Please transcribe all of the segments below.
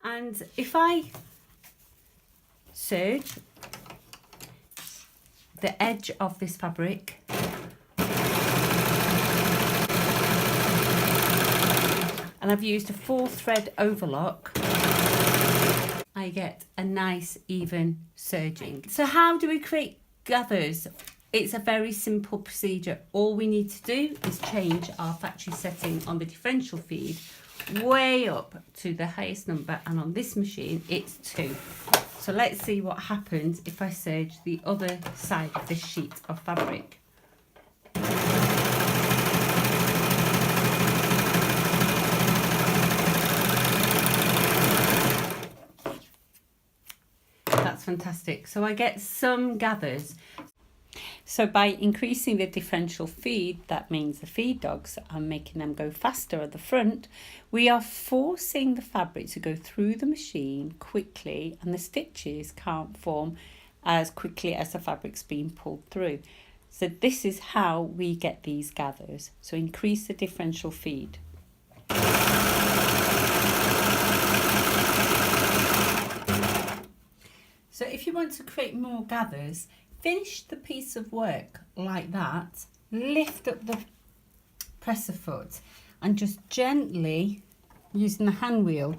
And if I serge the edge of this fabric, and I've used a 4-thread overlock, I get a nice even serging. So how do we create gathers? It's a very simple procedure. All we need to do is change our factory setting on the differential feed way up to the highest number, and on this machine it's 2. So let's see what happens if I serge the other side of this sheet of fabric. That's fantastic. So I get some gathers. So by increasing the differential feed, that means the feed dogs are making them go faster at the front, we are forcing the fabric to go through the machine quickly, and the stitches can't form as quickly as the fabric's being pulled through. So this is how we get these gathers. So increase the differential feed. So if you want to create more gathers, finish the piece of work like that, lift up the presser foot and just gently, using the hand wheel,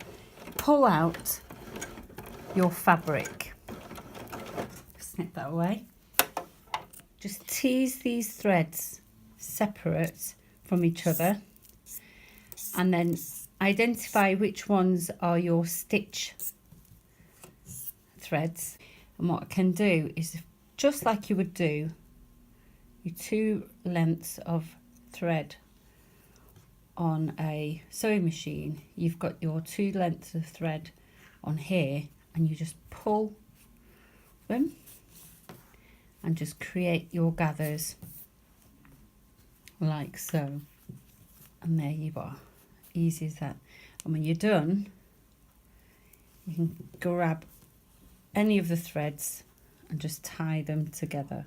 pull out your fabric. Snip that away. Just tease these threads separate from each other, and then identify which ones are your stitch threads. And what I can do is, just like you would do your 2 lengths of thread on a sewing machine, you've got your 2 lengths of thread on here, and you just pull them and just create your gathers like so. And there you are, easy as that. And when you're done, you can grab any of the threads and just tie them together.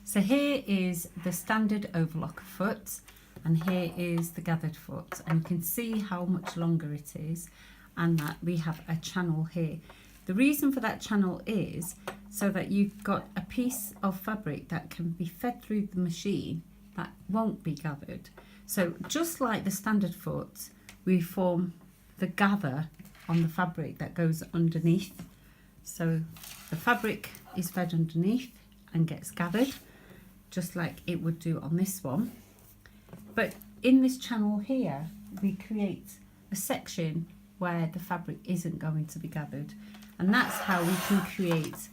So here is the standard overlocker foot, and here is the gathered foot, and you can see how much longer it is, and that we have a channel here. The reason for that channel is so that you've got a piece of fabric that can be fed through the machine that won't be gathered. So just like the standard foot, we form the gather on the fabric that goes underneath. So the fabric is fed underneath and gets gathered, just like it would do on this one. But in this channel here, we create a section where the fabric isn't going to be gathered. And that's how we can create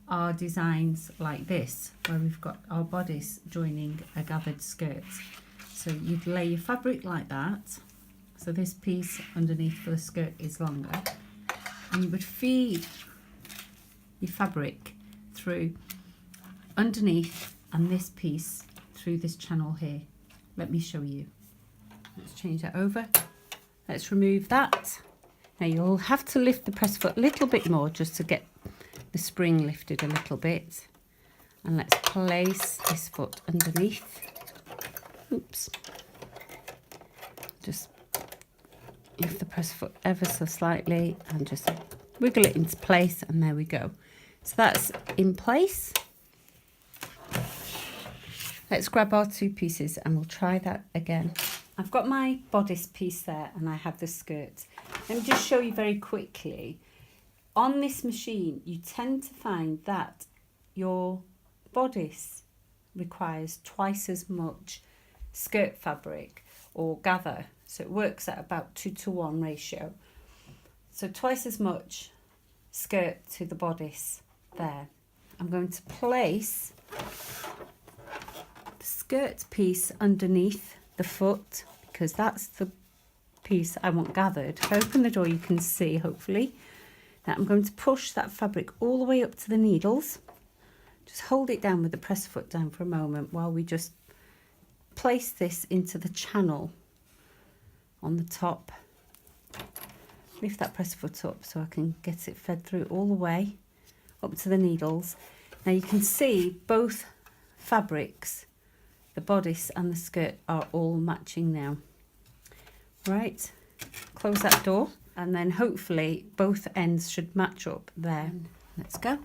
our designs like this, where we've got our bodice joining a gathered skirt. So you'd lay your fabric like that. So this piece underneath for the skirt is longer, and you would feed your fabric through underneath and this piece through this channel here. Let me show you. Let's change that over. Let's remove that. Now you'll have to lift the press foot a little bit more just to get the spring lifted a little bit. And let's place this foot underneath. Oops. Just lift the press foot ever so slightly and just wiggle it into place, and there we go. So that's in place. Let's grab our 2 pieces and we'll try that again. I've got my bodice piece there and I have the skirt. Let me just show you very quickly. On this machine, you tend to find that your bodice requires twice as much skirt fabric or gather. So it works at about 2-to-1 ratio. So twice as much skirt to the bodice there. I'm going to place the skirt piece underneath the foot because that's the piece I want gathered. If I open the door, you can see, hopefully, that I'm going to push that fabric all the way up to the needles. Just hold it down with the press foot down for a moment while we just place this into the channel on the top. Lift that press foot up so I can get it fed through all the way up to the needles. Now you can see both fabrics, the bodice and the skirt, are all matching now. Right, close that door, and then hopefully both ends should match up there. Let's go.